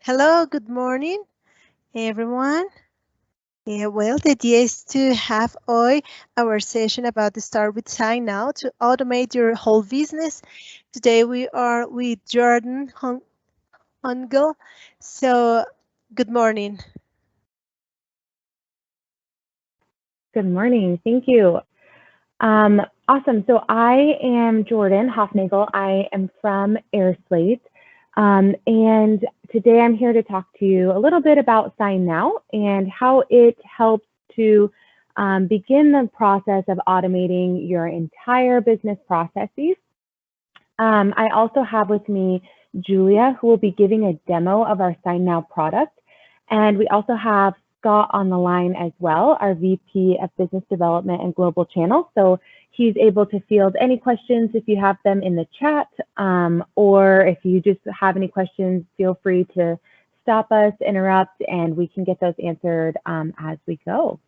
Hello, good morning, everyone. Well, the idea is to have our session about the start with signNow to automate your whole business. Today we are with Jordan Hungel. So, good morning. Good morning. Thank you. Awesome. So I am Jordan Hofnagel. I am from AirSlate. And today I'm here to talk to you a little bit about signNow and how it helps to begin the process of automating your entire business processes. I also have with me Julia, who will be giving a demo of our signNow product. And we also have Scott on the line as well, our VP of Business Development and Global Channels. So he's able to field any questions if you have them in the chat, or if you just have any questions, feel free to stop us, interrupt, and we can get those answered as we go.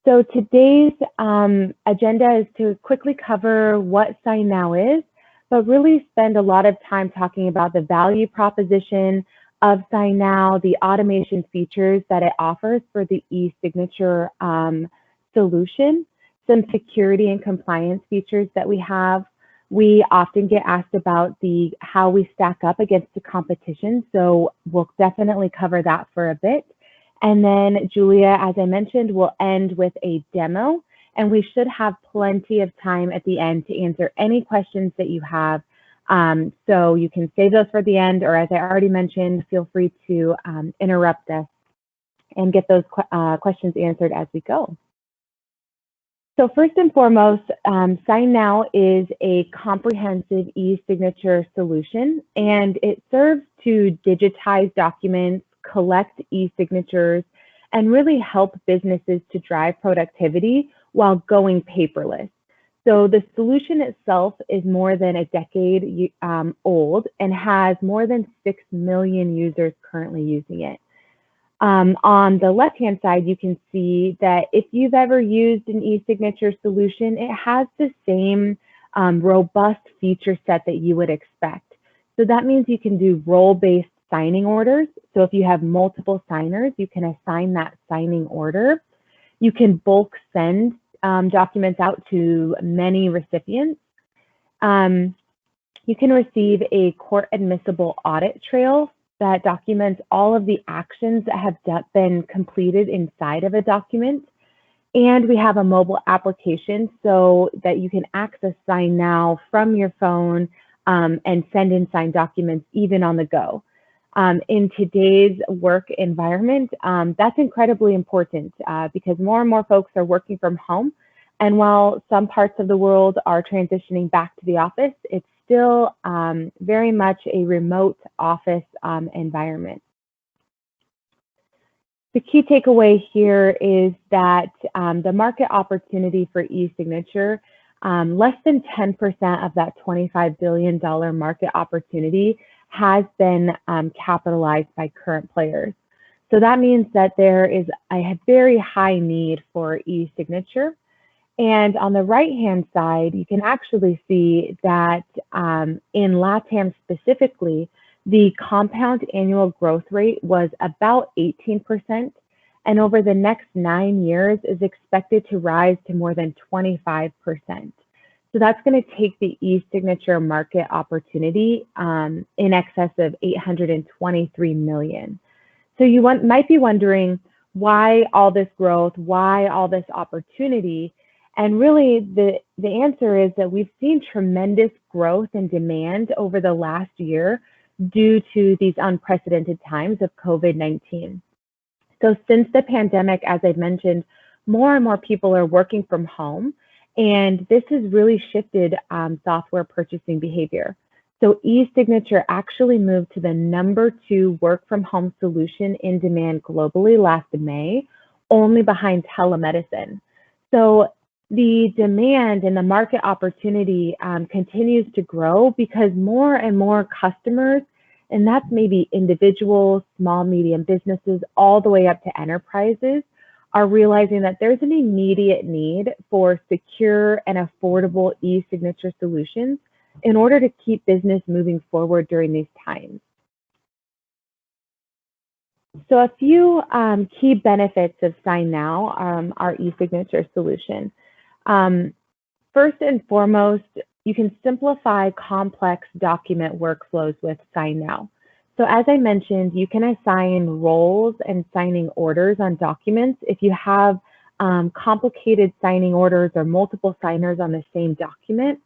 So today's agenda is to quickly cover what signNow is, but really spend a lot of time talking about the value proposition of signNow, the automation features that it offers for the e-signature solution, some security and compliance features that we have. We often get asked about how we stack up against the competition, so we'll definitely cover that for a bit. And then Julia, as I mentioned, will end with a demo, and we should have plenty of time at the end to answer any questions that you have. So you can save those for the end, or as I already mentioned, feel free to interrupt us and get those questions answered as we go. So first and foremost, signNow is a comprehensive e-signature solution, and it serves to digitize documents, collect e-signatures, and really help businesses to drive productivity while going paperless. So the solution itself is more than a decade old and has more than 6 million users currently using it. On the left-hand side, you can see that if you've ever used an e-signature solution, it has the same robust feature set that you would expect. So that means you can do role-based signing orders. So if you have multiple signers, you can assign that signing order. You can bulk send documents out to many recipients. You can receive a court admissible audit trail that documents all of the actions that have been completed inside of a document. And we have a mobile application so that you can access signNow from your phone and send in signed documents even on the go. In today's work environment, that's incredibly important because more and more folks are working from home. And while some parts of the world are transitioning back to the office, it's still very much a remote office environment. The key takeaway here is that the market opportunity for e-signature, less than 10% of that $25 billion market opportunity has been capitalized by current players. So that means that there is a very high need for e-signature. And on the right-hand side, you can actually see that in LATAM specifically, the compound annual growth rate was about 18%, and over the next 9 years is expected to rise to more than 25%. So that's going to take the e-signature market opportunity in excess of 823 million. So you might be wondering why all this growth, why all this opportunity? And really the answer is that we've seen tremendous growth and demand over the last year due to these unprecedented times of COVID-19. So since the pandemic, as I've mentioned, more and more people are working from home, and this has really shifted software purchasing behavior. So e-signature actually moved to the #2 work from home solution in demand globally last May, only behind telemedicine. So the demand and the market opportunity continues to grow because more and more customers, and that's maybe individuals, small, medium businesses, all the way up to enterprises, are realizing that there's an immediate need for secure and affordable e-signature solutions in order to keep business moving forward during these times. So a few key benefits of signNow, our e-signature solution. First and foremost, you can simplify complex document workflows with signNow. So as I mentioned, you can assign roles and signing orders on documents. If you have complicated signing orders or multiple signers on the same document,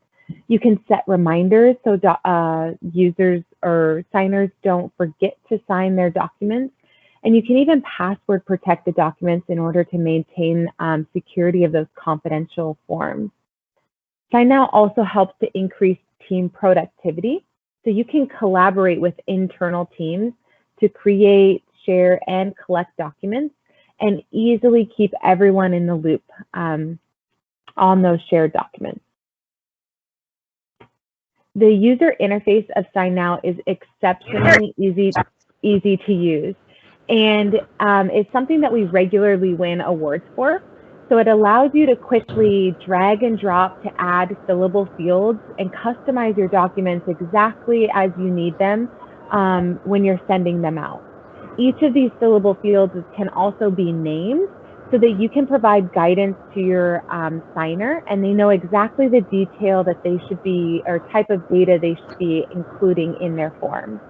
you can set reminders so users or signers don't forget to sign their documents. And you can even password protect the documents in order to maintain security of those confidential forms. signNow also helps to increase team productivity. So you can collaborate with internal teams to create, share, and collect documents and easily keep everyone in the loop on those shared documents. The user interface of signNow is exceptionally easy to use. And it's something that we regularly win awards for. So it allows you to quickly drag and drop to add fillable fields and customize your documents exactly as you need them when you're sending them out. Each of these fillable fields can also be named so that you can provide guidance to your signer and they know exactly the detail that they should be or type of data they should be including in their form.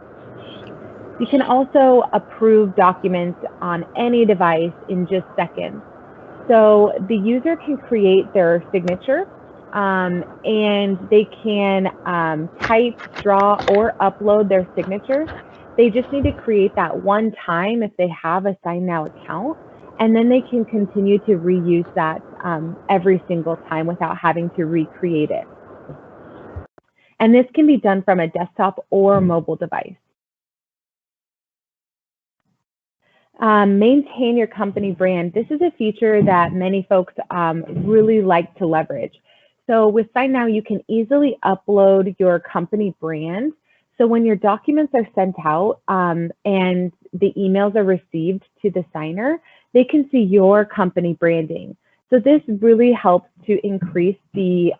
You can also approve documents on any device in just seconds. So the user can create their signature and they can type, draw, or upload their signature. They just need to create that one time if they have a signNow account, and then they can continue to reuse that every single time without having to recreate it. And this can be done from a desktop or mobile device. Maintain your company brand. This is a feature that many folks really like to leverage. So with signNow, you can easily upload your company brand. So when your documents are sent out and the emails are received to the signer, they can see your company branding. So this really helps to increase the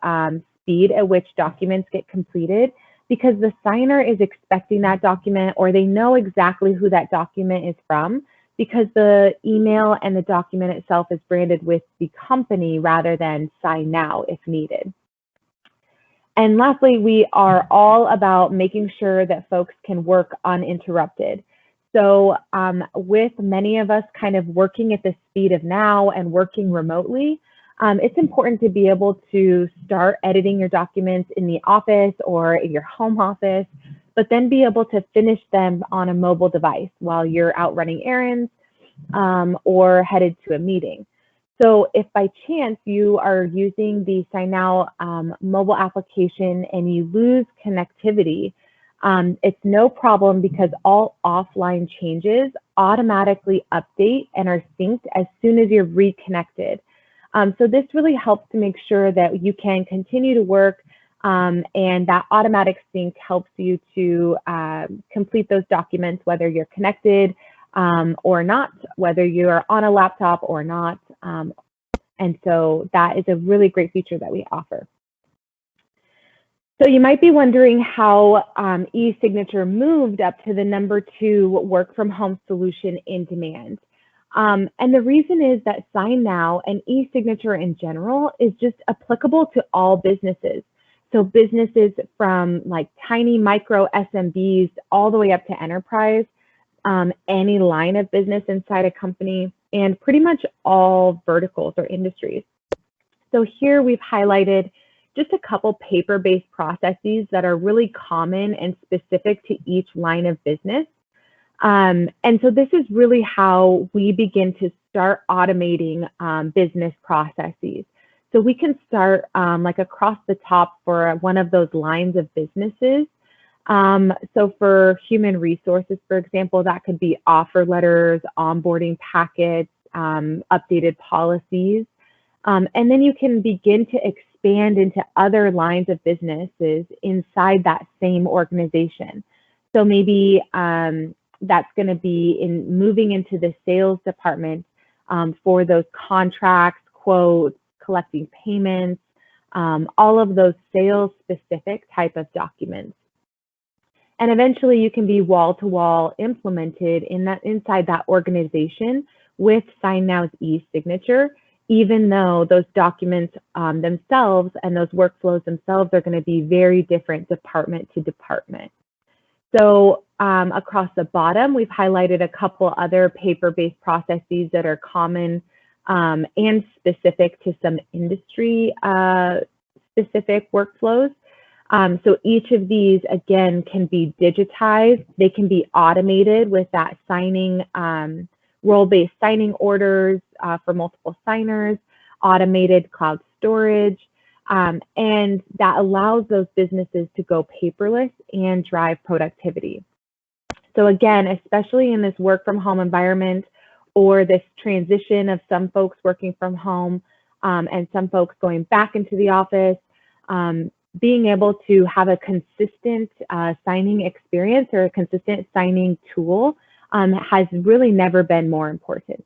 speed at which documents get completed because the signer is expecting that document or they know exactly who that document is from because the email and the document itself is branded with the company rather than signNow if needed. And lastly, we are all about making sure that folks can work uninterrupted. So with many of us kind of working at the speed of now and working remotely, it's important to be able to start editing your documents in the office or in your home office, but then be able to finish them on a mobile device while you're out running errands or headed to a meeting. So if by chance you are using the signNow mobile application and you lose connectivity, it's no problem because all offline changes automatically update and are synced as soon as you're reconnected. So this really helps to make sure that you can continue to work and that automatic sync helps you to complete those documents, whether you're connected or not, whether you're on a laptop or not. And so that is a really great feature that we offer. So you might be wondering how e-signature moved up to the #2 work from home solution in demand. And the reason is that signNow and e-signature in general is just applicable to all businesses. So businesses from like tiny micro SMBs all the way up to enterprise, any line of business inside a company, and pretty much all verticals or industries. So here we've highlighted just a couple paper-based processes that are really common and specific to each line of business. And so this is really how we begin to start automating business processes. So we can start like across the top for one of those lines of businesses. So for human resources, for example, that could be offer letters, onboarding packets, updated policies. And then you can begin to expand into other lines of businesses inside that same organization. So maybe that's going to be in moving into the sales department for those contracts, quotes, collecting payments, all of those sales specific type of documents. And eventually you can be wall-to-wall implemented inside that organization with signNow's e-signature, even though those documents themselves and those workflows themselves are going to be very different department to department. So across the bottom, we've highlighted a couple other paper-based processes that are common and specific to some industry specific workflows. So each of these, again, can be digitized. They can be automated with that signing, role-based signing orders for multiple signers, automated cloud storage, and that allows those businesses to go paperless and drive productivity. So again, especially in this work from home environment or this transition of some folks working from home and some folks going back into the office, being able to have a consistent signing experience or a consistent signing tool has really never been more important.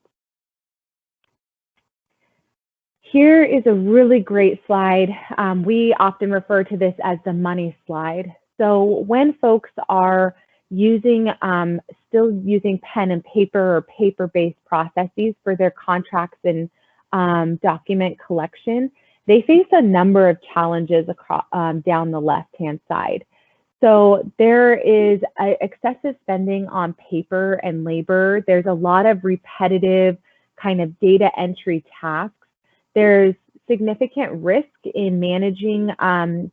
Here is a really great slide. We often refer to this as the money slide. So when folks are using, still using pen and paper or paper-based processes for their contracts and document collection, they face a number of challenges across, down the left-hand side. So there is excessive spending on paper and labor. There's a lot of repetitive kind of data entry tasks. There's significant risk in managing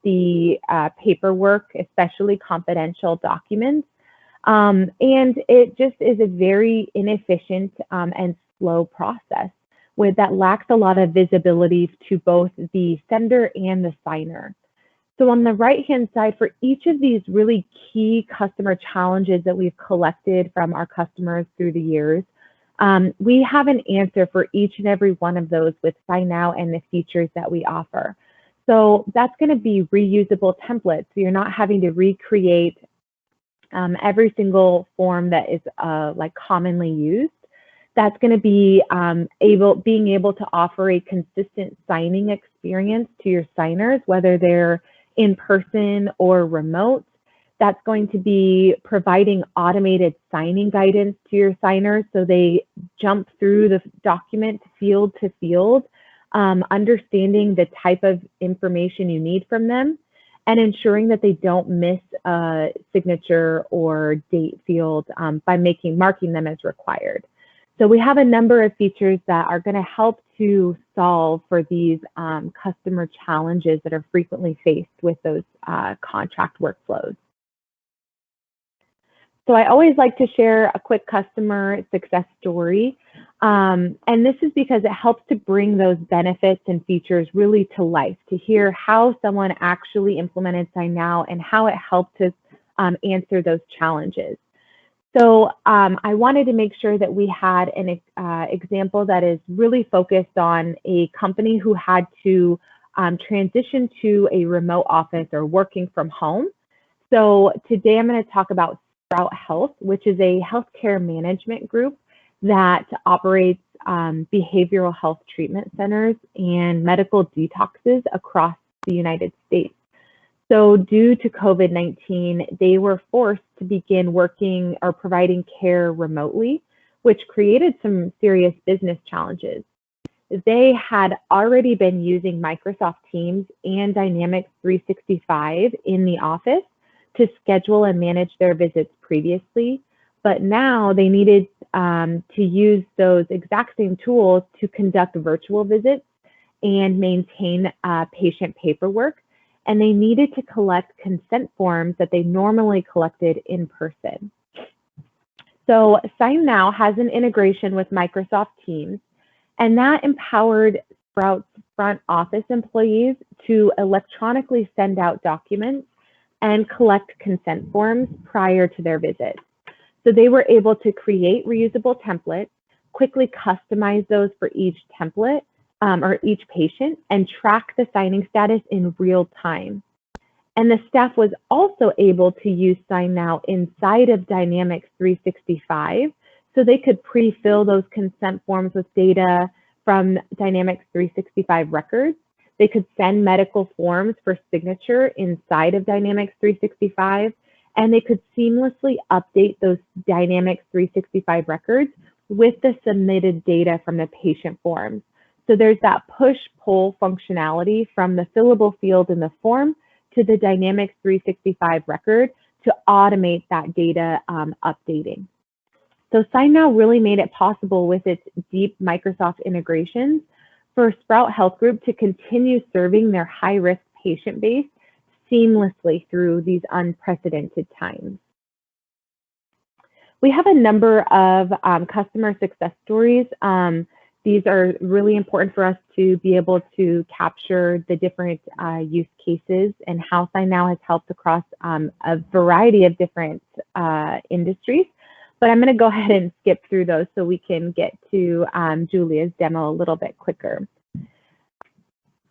the paperwork, especially confidential documents. And it just is a very inefficient and slow process that lacks a lot of visibility to both the sender and the signer. So on the right-hand side, for each of these really key customer challenges that we've collected from our customers through the years, we have an answer for each and every one of those with signNow and the features that we offer. So that's going to be reusable templates. So you're not having to recreate every single form that is like commonly used. That's going to be being able to offer a consistent signing experience to your signers, whether they're in person or remote. That's going to be providing automated signing guidance to your signers so they jump through the document field to field, understanding the type of information you need from them, and ensuring that they don't miss a signature or date field by marking them as required. So we have a number of features that are going to help to solve for these customer challenges that are frequently faced with those contract workflows. So I always like to share a quick customer success story. And this is because it helps to bring those benefits and features really to life, to hear how someone actually implemented signNow and how it helped to answer those challenges. So I wanted to make sure that we had an example that is really focused on a company who had to transition to a remote office or working from home. So today I'm going to talk about Sprout Health, which is a healthcare management group that operates behavioral health treatment centers and medical detoxes across the United States. So due to COVID-19, they were forced to begin working or providing care remotely, which created some serious business challenges. They had already been using Microsoft Teams and Dynamics 365 in the office to schedule and manage their visits previously, but now they needed to use those exact same tools to conduct virtual visits and maintain patient paperwork. And they needed to collect consent forms that they normally collected in person. So signNow has an integration with Microsoft Teams, and that empowered Sprout's front office employees to electronically send out documents and collect consent forms prior to their visit. So they were able to create reusable templates, quickly customize those for each template, or each patient, and track the signing status in real time. And the staff was also able to use signNow inside of Dynamics 365, so they could pre-fill those consent forms with data from Dynamics 365 records. They could send medical forms for signature inside of Dynamics 365, and they could seamlessly update those Dynamics 365 records with the submitted data from the patient forms. So there's that push-pull functionality from the fillable field in the form to the Dynamics 365 record to automate that data updating. So signNow really made it possible with its deep Microsoft integrations for Sprout Health Group to continue serving their high-risk patient base seamlessly through these unprecedented times. We have a number of customer success stories. These are really important for us to be able to capture the different use cases and how signNow has helped across a variety of different industries. But I'm going to go ahead and skip through those so we can get to Julia's demo a little bit quicker.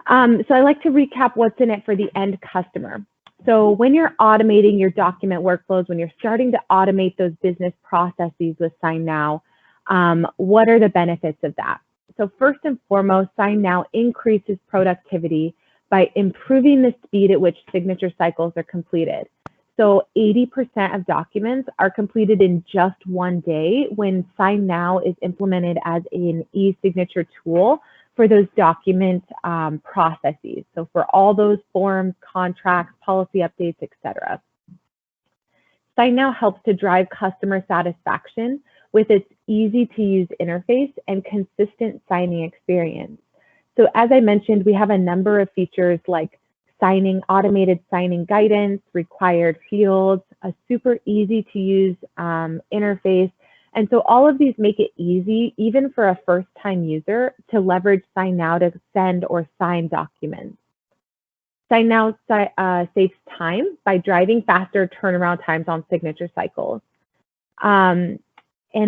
So I like to recap what's in it for the end customer. So when you're automating your document workflows, when you're starting to automate those business processes with signNow, what are the benefits of that? So first and foremost, signNow increases productivity by improving the speed at which signature cycles are completed. So 80% of documents are completed in just one day when signNow is implemented as an e-signature tool for those document processes. So for all those forms, contracts, policy updates, etc. signNow helps to drive customer satisfaction with its easy-to-use interface and consistent signing experience. So as I mentioned, we have a number of features like automated signing guidance, required fields, a super easy-to-use interface. And so all of these make it easy, even for a first-time user, to leverage signNow to send or sign documents. signNow saves time by driving faster turnaround times on signature cycles. And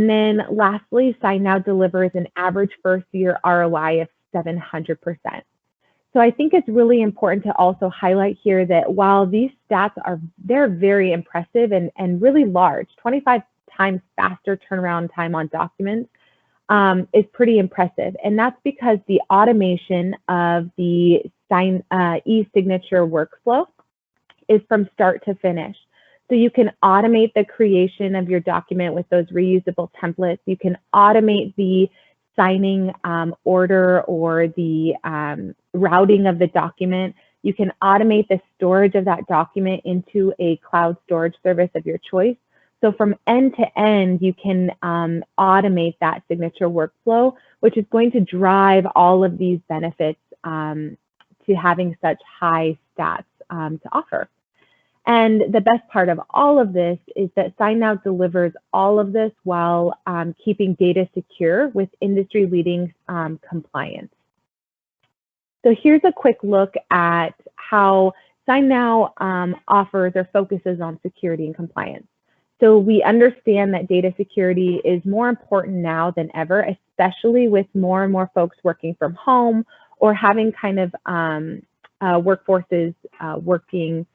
then lastly, signNow delivers an average first-year ROI of 700%. So I think it's really important to also highlight here that while these stats they're very impressive and really large, 25 times faster turnaround time on documents is pretty impressive. And that's because the automation of the e-signature workflow is from start to finish. So you can automate the creation of your document with those reusable templates. You can automate the signing order or the routing of the document. You can automate the storage of that document into a cloud storage service of your choice. So from end to end, you can automate that signature workflow, which is going to drive all of these benefits to having such high stats to offer. And the best part of all of this is that signNow delivers all of this while keeping data secure with industry-leading compliance. So here's a quick look at how signNow offers or focuses on security and compliance. So we understand that data security is more important now than ever, especially with more and more folks working from home or having kind of workforces working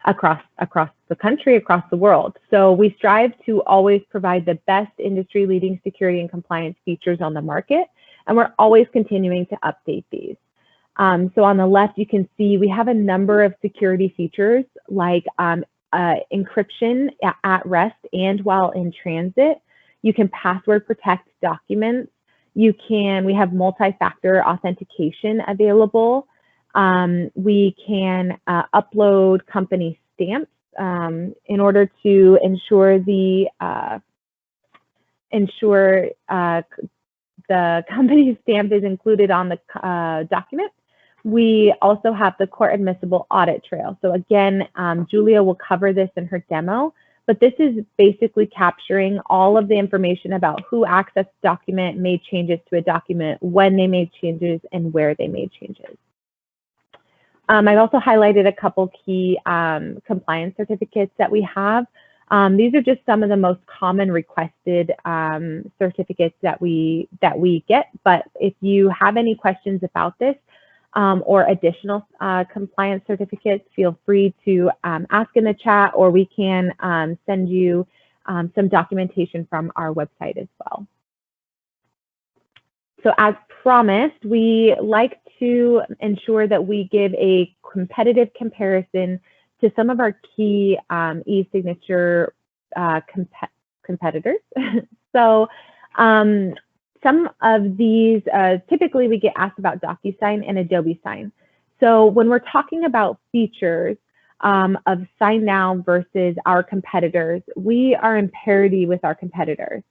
across the country, across the world. So we strive to always provide the best industry-leading security and compliance features on the market, and we're always continuing to update these. So on the left, you can see we have a number of security features like encryption at rest and while in transit. You can password protect documents. We have multi-factor authentication available. We can upload company stamps in order to ensure the company stamp is included on the document. We also have the court admissible audit trail. So again, Julia will cover this in her demo, but this is basically capturing all of the information about who accessed the document, made changes to a document, when they made changes, and where they made changes. I've also highlighted a couple key compliance certificates that we have. These are just some of the most common requested certificates that we get. But if you have any questions about this or additional compliance certificates, feel free to ask in the chat, or we can send you some documentation from our website as well. So as promised, we like to ensure that we give a competitive comparison to some of our key e-signature competitors. So some of these, typically we get asked about Docusign and Adobe Sign. So when we're talking about features of signNow versus our competitors, we are in parity with our competitors.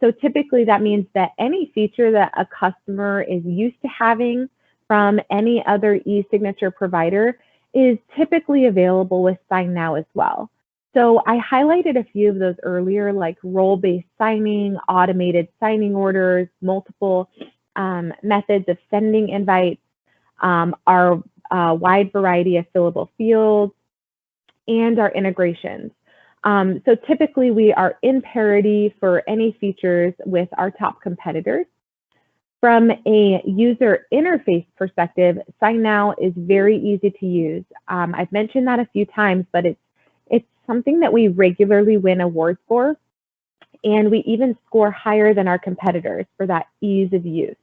So typically that means that any feature that a customer is used to having from any other e-signature provider is typically available with signNow as well. So I highlighted a few of those earlier, like role-based signing, automated signing orders, multiple methods of sending invites, our wide variety of fillable fields, and our integrations. So typically we are in parity for any features with our top competitors. From a user interface perspective, signNow is very easy to use. I've mentioned that a few times, but it's something that we regularly win awards for, and we even score higher than our competitors for that ease of use.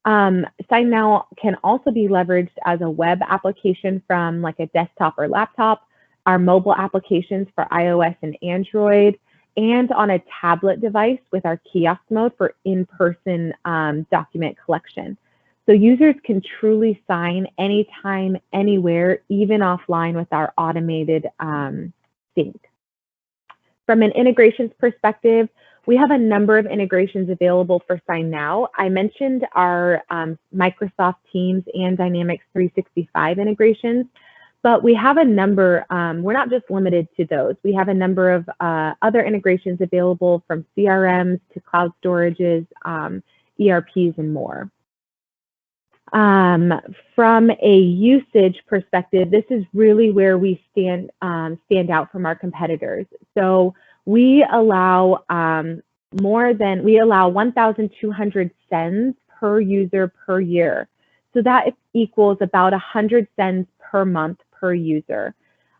signNow can also be leveraged as a web application from like a desktop or laptop, our mobile applications for iOS and Android, and on a tablet device with our kiosk mode for in-person document collection. So users can truly sign anytime, anywhere, even offline with our automated sync. From an integrations perspective, we have a number of integrations available for signNow. I mentioned our Microsoft Teams and Dynamics 365 integrations, but we have a number, we're not just limited to those. We have a number of other integrations available, from CRMs to cloud storages, ERPs, and more. From a usage perspective, this is really where we stand out from our competitors. So we allow 1,200 sends per user per year. So that equals about 100 sends per month per user.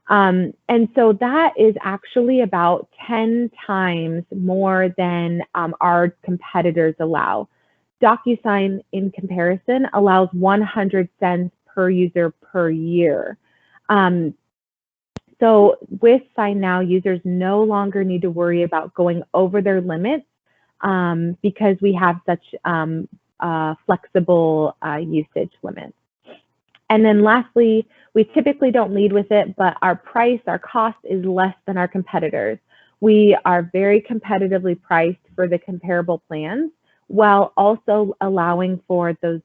And so that is actually about 10 times more than our competitors allow. Docusign, in comparison, allows 100 sends per user per year. So with signNow, users no longer need to worry about going over their limits because we have such flexible usage limits. And then lastly, we typically don't lead with it, but our cost is less than our competitors. We are very competitively priced for the comparable plans, while also allowing for those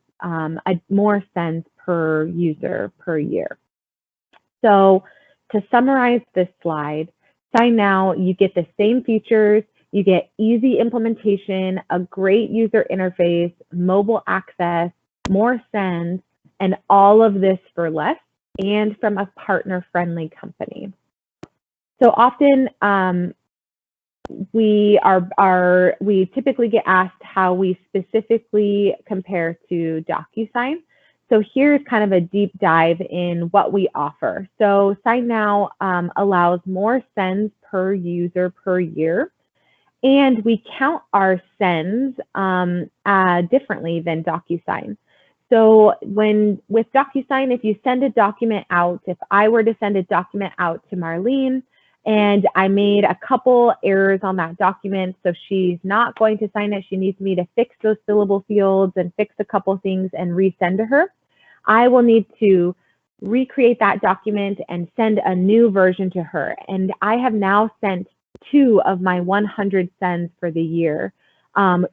more sends per user per year. So to summarize this slide, signNow, you get the same features, you get easy implementation, a great user interface, mobile access, more sends, and all of this for less, and from a partner-friendly company. So often we typically get asked how we specifically compare to Docusign. So here's kind of a deep dive in what we offer. So signNow allows more sends per user per year, and we count our sends differently than Docusign. So with Docusign, if you send a document out, if I were to send a document out to Marlene, and I made a couple errors on that document, so she's not going to sign it, she needs me to fix those fillable fields and fix a couple things and resend to her, I will need to recreate that document and send a new version to her. And I have now sent 2 of my 100 sends for the year,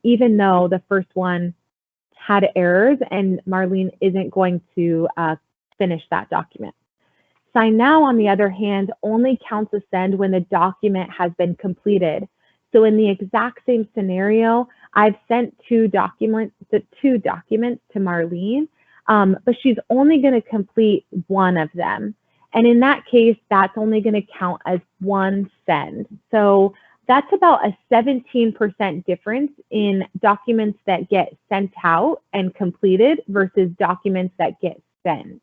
even though the first one had errors and Marlene isn't going to finish that document. signNow, on the other hand, only counts a send when the document has been completed. So in the exact same scenario, I've sent 2 documents to Marlene, but she's only going to complete one of them. And in that case, that's only going to count as 1 send. So that's about a 17% difference in documents that get sent out and completed versus documents that get sent.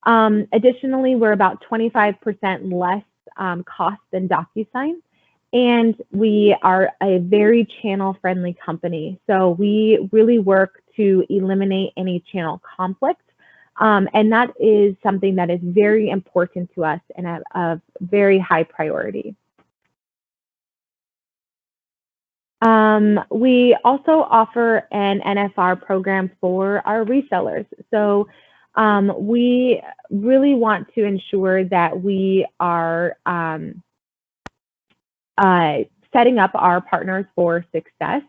Additionally, we're about 25% less cost than Docusign, and we are a very channel-friendly company. So we really work to eliminate any channel conflict And that is something that is very important to us and a very high priority. We also offer an NFR program for our resellers. So we really want to ensure that we are setting up our partners for success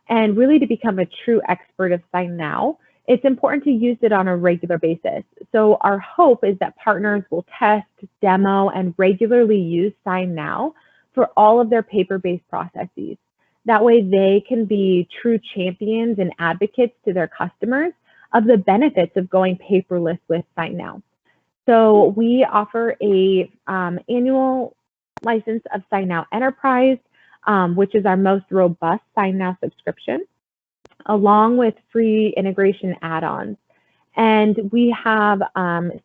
and really to become a true expert of signNow. It's important to use it on a regular basis. So our hope is that partners will test, demo, and regularly use signNow for all of their paper-based processes. That way they can be true champions and advocates to their customers of the benefits of going paperless with signNow. So we offer a annual license of signNow Enterprise, which is our most robust signNow subscription, along with free integration add-ons. And we have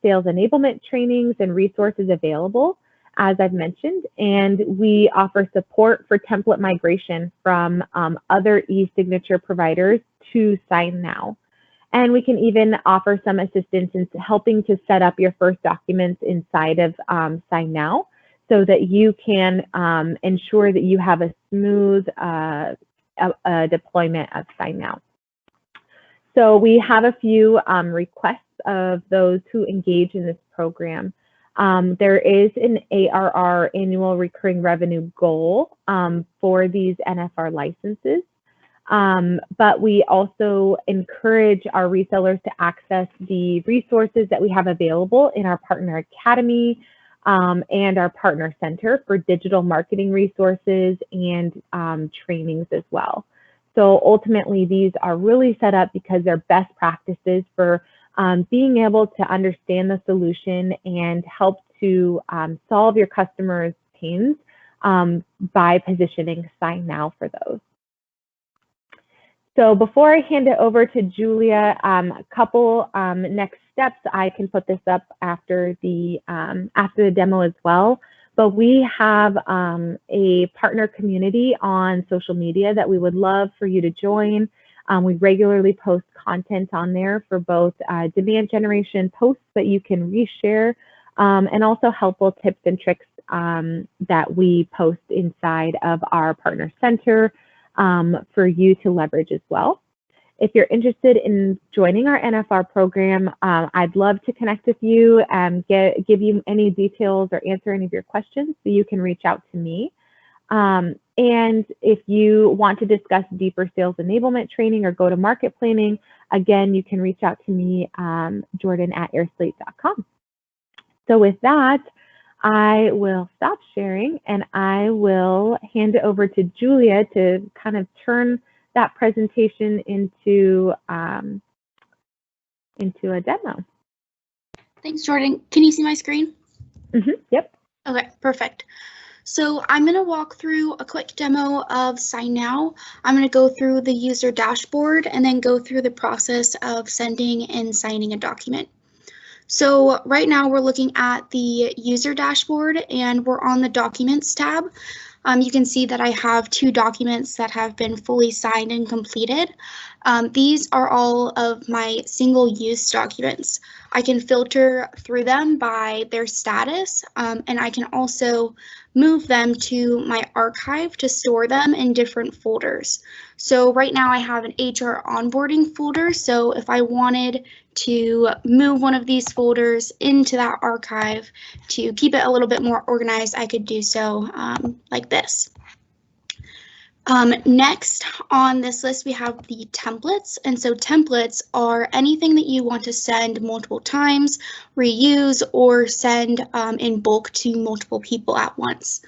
sales enablement trainings and resources available, as I've mentioned, and we offer support for template migration from other e-signature providers to signNow. And we can even offer some assistance in helping to set up your first documents inside of signNow so that you can ensure that you have a smooth deployment of signNow. So we have a few requests of those who engage in this program. There is an ARR, annual recurring revenue goal for these NFR licenses. But we also encourage our resellers to access the resources that we have available in our Partner Academy and our Partner Center for digital marketing resources and trainings as well. So ultimately, these are really set up because they're best practices for being able to understand the solution and help to solve your customers' pains by positioning signNow for those. So before I hand it over to Julia, a couple next steps. I can put this up after the demo as well. But we have a partner community on social media that we would love for you to join. We regularly post content on there for both demand generation posts that you can reshare and also helpful tips and tricks that we post inside of our Partner Center for you to leverage as well. If you're interested in joining our NFR program, I'd love to connect with you and give you any details or answer any of your questions, so you can reach out to me. And if you want to discuss deeper sales enablement training or go-to-market planning, again, you can reach out to me, Jordan@airslate.com. So with that, I will stop sharing and I will hand it over to Julia to kind of turn that presentation into a demo. Thanks, Jordan. Can you see my screen? Yep. Okay, perfect. So I'm going to walk through a quick demo of signNow. I'm going to go through the user dashboard and then go through the process of sending and signing a document. So right now we're looking at the user dashboard and we're on the Documents tab. You can see that I have 2 documents that have been fully signed and completed. These are all of my single-use documents. I can filter through them by their status, and I can also move them to my archive to store them in different folders. So right now I have an HR onboarding folder, so if I wanted to move one of these folders into that archive to keep it a little bit more organized, I could do so like this. Next on this list, we have the templates. And so templates are anything that you want to send multiple times, reuse, or send in bulk to multiple people at once.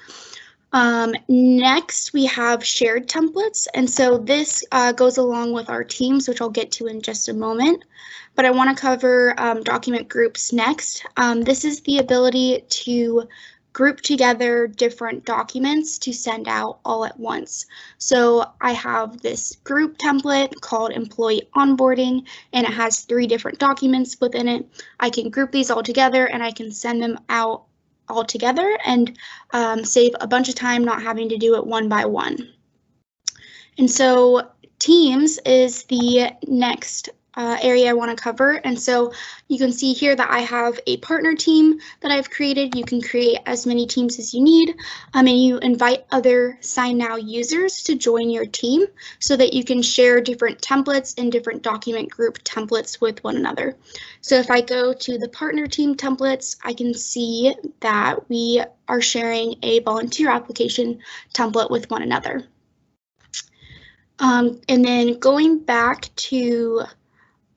Next, we have shared templates. And so this goes along with our teams, which I'll get to in just a moment. But I want to cover document groups next. This is the ability to group together different documents to send out all at once. So I have this group template called employee onboarding, and it has 3 different documents within it. I can group these all together and I can send them out all together and save a bunch of time not having to do it one by one. And so Teams is the next area I want to cover. And so you can see here that I have a partner team that I've created. You can create as many teams as you need, and you invite other signNow users to join your team so that you can share different templates and different document group templates with one another. So if I go to the partner team templates, I can see that we are sharing a volunteer application template with one another. And then going back to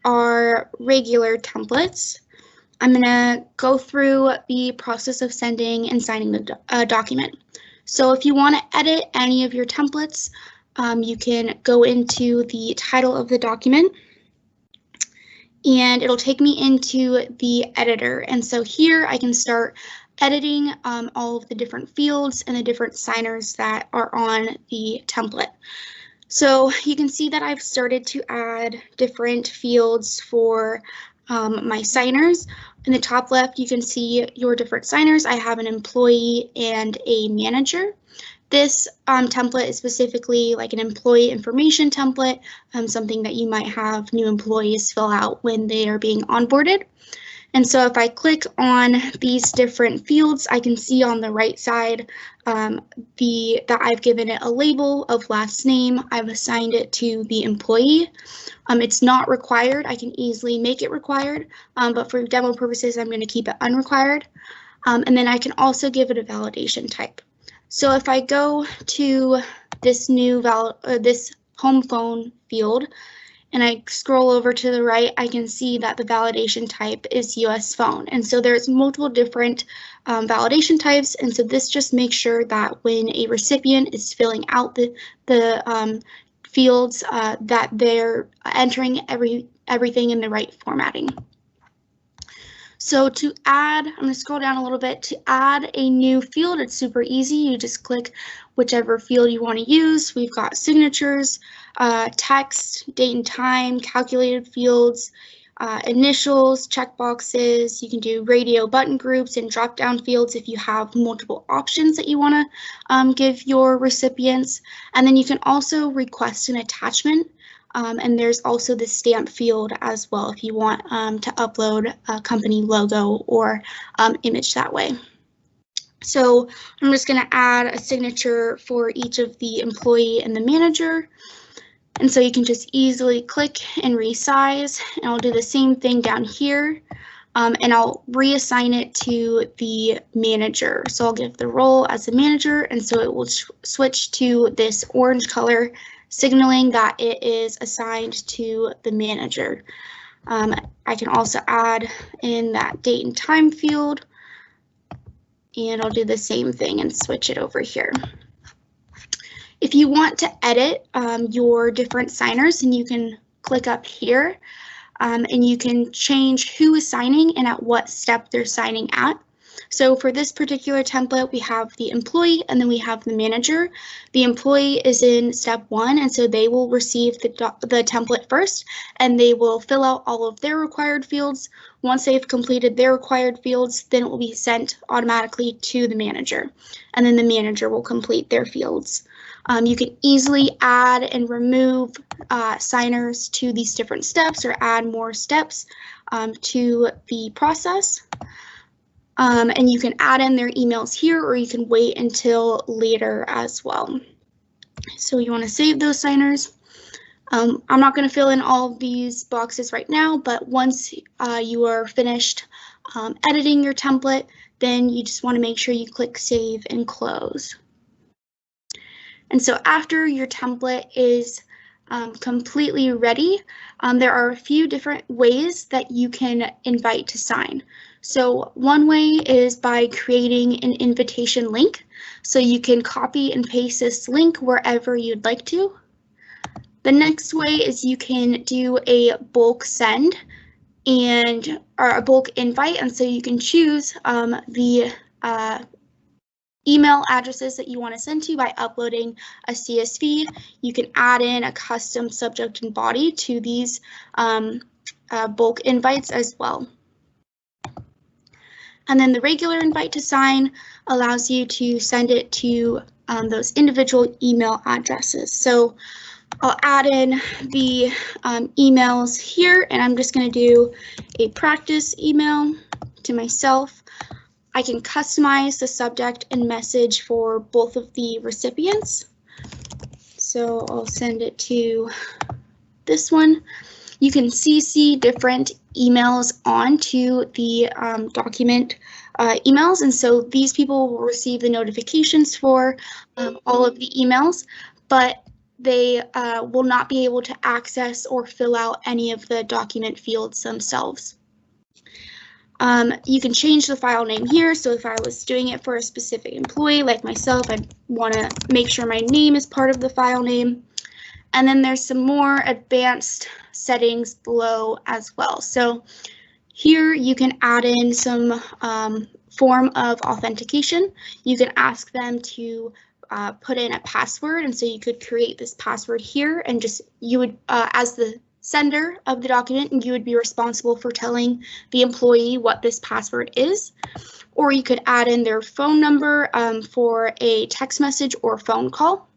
our regular templates, I'm going to go through the process of sending and signing the document. So if you want to edit any of your templates, you can go into the title of the document, and it'll take me into the editor. And so here I can start editing all of the different fields and the different signers that are on the template. So you can see that I've started to add different fields for my signers. In the top left, you can see your different signers. I have an employee and a manager. This template is specifically like an employee information template, something that you might have new employees fill out when they are being onboarded. And so if I click on these different fields, I can see on the right side that I've given it a label of last name. I've assigned it to the employee. It's not required. I can easily make it required, but for demo purposes, I'm going to keep it unrequired. And then I can also give it a validation type. So if I go to this new this home phone field, and I scroll over to the right, I can see that the validation type is US phone. And so there's multiple different validation types. And so this just makes sure that when a recipient is filling out the fields, that they're entering everything in the right formatting. So to add, I'm going to scroll down a little bit. To add a new field, it's super easy. You just click whichever field you want to use. We've got signatures, text, date and time, calculated fields, initials, checkboxes. You can do radio button groups and drop-down fields if you have multiple options that you want to give your recipients. And then you can also request an attachment. And there's also the stamp field as well if you want to upload a company logo or image that way. So I'm just going to add a signature for each of the employee and the manager. And so you can just easily click and resize, and I'll do the same thing down here. And I'll reassign it to the manager. So I'll give the role as a manager, and so it will switch to this orange color, signaling that it is assigned to the manager. I can also add in that date and time field, and I'll do the same thing and switch it over here. If you want to edit your different signers, then you can click up here, and you can change who is signing and at what step they're signing at. So for this particular template, we have the employee and then we have the manager. The employee is in step 1, and so they will receive the template first, and they will fill out all of their required fields. Once they've completed their required fields, then it will be sent automatically to the manager, and then the manager will complete their fields. You can easily add and remove signers to these different steps or add more steps to the process. And you can add in their emails here, or you can wait until later as well. So you want to save those signers. I'm not going to fill in all of these boxes right now, but once you are finished editing your template, then you just want to make sure you click save and close. And so after your template is completely ready, there are a few different ways that you can invite to sign. So one way is by creating an invitation link. So you can copy and paste this link wherever you'd like to. The next way is you can do a bulk send or a bulk invite, and so you can choose the email addresses that you want to send to by uploading a CSV. You can add in a custom subject and body to these bulk invites as well. And then the regular invite to sign allows you to send it to those individual email addresses. So I'll add in the emails here, and I'm just going to do a practice email to myself. I can customize the subject and message for both of the recipients. So I'll send it to this one. You can CC different emails onto the document emails, and so these people will receive the notifications for all of the emails, but they will not be able to access or fill out any of the document fields themselves. You can change the file name here, so if I was doing it for a specific employee like myself, I'd want to make sure my name is part of the file name. And then there's some more advanced settings below as well. So here you can add in some form of authentication. You can ask them to put in a password, and so you could create this password here, and just you would, as the sender of the document, and you would be responsible for telling the employee what this password is. Or you could add in their phone number for a text message or phone call.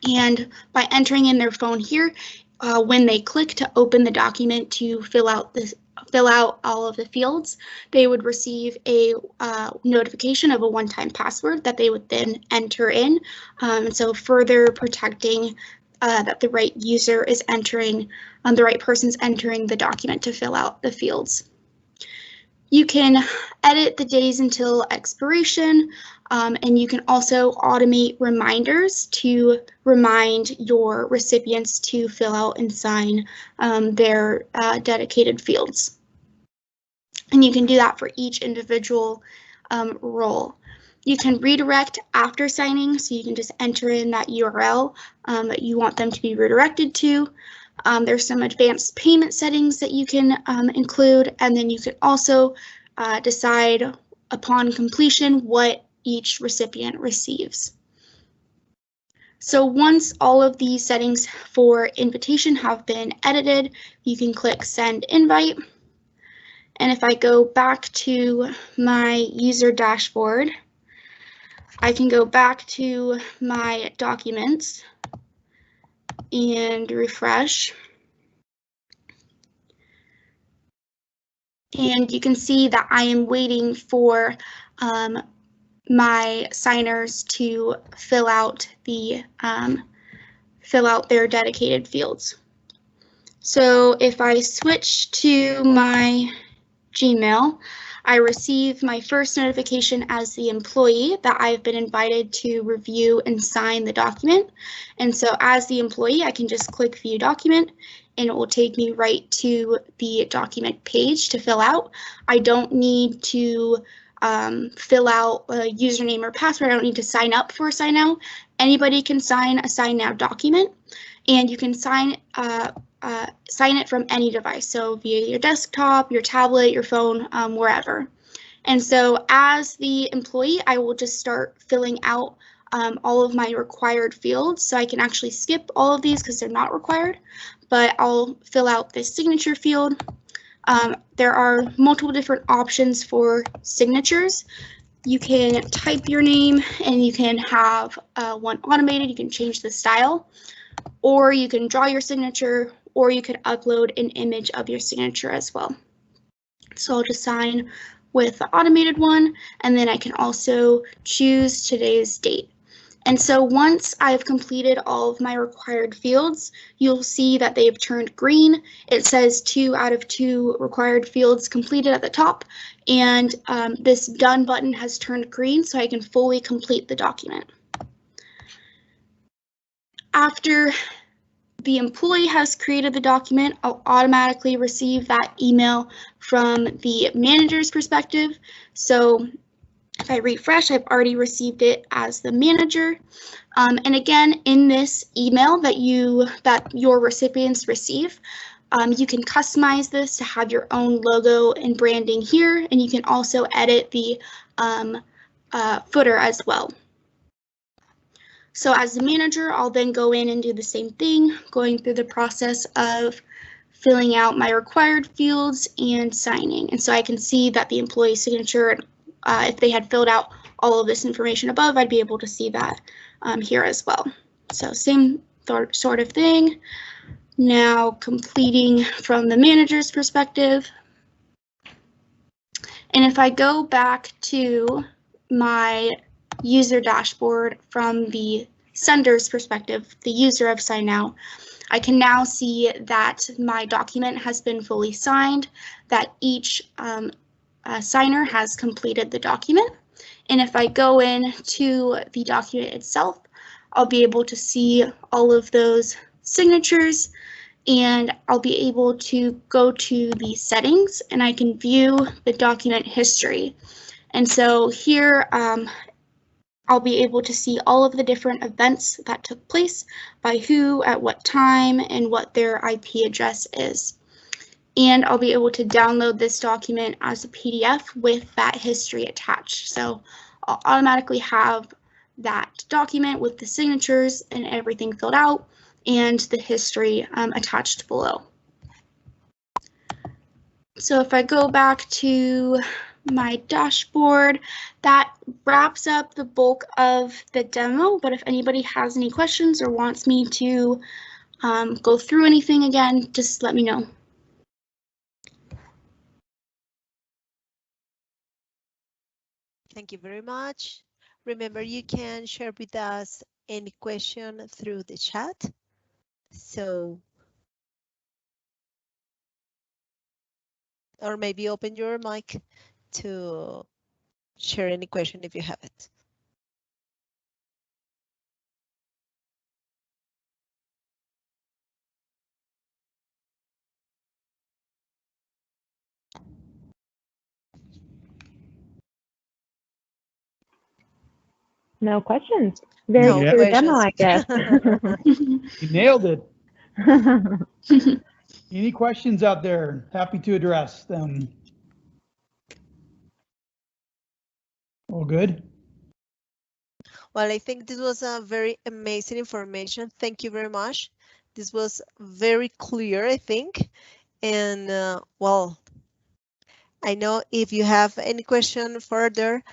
And by entering in their phone here, when they click to open the document to fill out all of the fields, they would receive a notification of a one-time password that they would then enter in. So further protecting that the right user is entering, the right person's entering the document to fill out the fields. You can edit the days until expiration, and you can also automate reminders to remind your recipients to fill out and sign their dedicated fields. And you can do that for each individual role. You can redirect after signing, so you can just enter in that URL that you want them to be redirected to. There's some advanced payment settings that you can include, and then you can also decide upon completion what each recipient receives. So once all of these settings for invitation have been edited, you can click Send Invite. And if I go back to my user dashboard, I can go back to my documents and refresh. And you can see that I am waiting for my signers to fill out their dedicated fields. So if I switch to my Gmail, I receive my first notification as the employee that I've been invited to review and sign the document. And so as the employee, I can just click View Document, and it will take me right to the document page to fill out. I don't need to fill out a username or password. I don't need to sign up for signNow. Anybody can sign a signNow document, and you can sign it from any device, so via your desktop, your tablet, your phone, wherever. And so as the employee, I will just start filling out all of my required fields. So I can actually skip all of these because they're not required, but I'll fill out this signature field. There are multiple different options for signatures. You can type your name, and you can have one automated. You can change the style, or you can draw your signature, or you could upload an image of your signature as well. So I'll just sign with the automated one, and then I can also choose today's date. And so once I've completed all of my required fields, you'll see that they've turned green. It says 2 out of 2 required fields completed at the top, and this Done button has turned green, so I can fully complete the document. After the employee has created the document, I'll automatically receive that email from the manager's perspective. So if I refresh, I've already received it as the manager. And again, in this email that your recipients receive, you can customize this to have your own logo and branding here, and you can also edit the footer as well. So as the manager, I'll then go in and do the same thing, going through the process of filling out my required fields and signing. And so I can see that the employee signature, if they had filled out all of this information above, I'd be able to see that here as well. So same sort of thing. Now completing from the manager's perspective. And if I go back to my user dashboard from the sender's perspective, the user of signNow, I can now see that my document has been fully signed, that each signer has completed the document. And if I go into the document itself, I'll be able to see all of those signatures, and I'll be able to go to the settings and I can view the document history. And so here I'll be able to see all of the different events that took place, by who, at what time, and what their IP address is. And I'll be able to download this document as a PDF with that history attached. So I'll automatically have that document with the signatures and everything filled out and the history attached below. So if I go back to my dashboard, that wraps up the bulk of the demo, but if anybody has any questions or wants me to go through anything again, just let me know. Thank you very much. Remember, you can share with us any question through the chat. So, or maybe open your mic to share any question if you have it. No questions. Very No clear questions. demo, I guess. You nailed it. Any questions out there? Happy to address them. All good? Well, I think this was a very amazing information. Thank you very much. This was very clear, I think. And well, I know if you have any question further,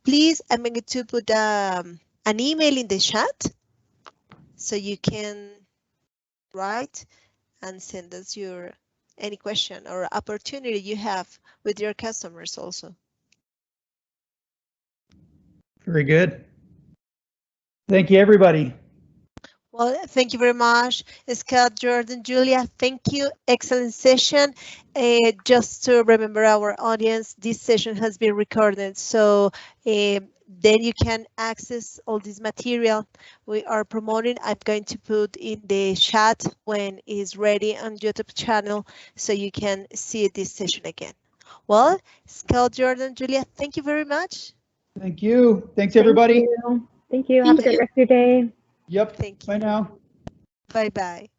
please, I'm going to put an email in the chat so you can write and send us your any question or opportunity you have with your customers also. Very good. Thank you, everybody. Well, thank you very much, Scott, Jordan, Julia. Thank you. Excellent session. Just to remember our audience, this session has been recorded, so then you can access all this material we are promoting. I'm going to put in the chat when it's ready on YouTube channel, so you can see this session again. Well, Scott, Jordan, Julia, thank you very much. Thank you. Thanks, everybody. Thank you. Have a great rest of your day. Yep. Thank you. Bye now. Bye-bye.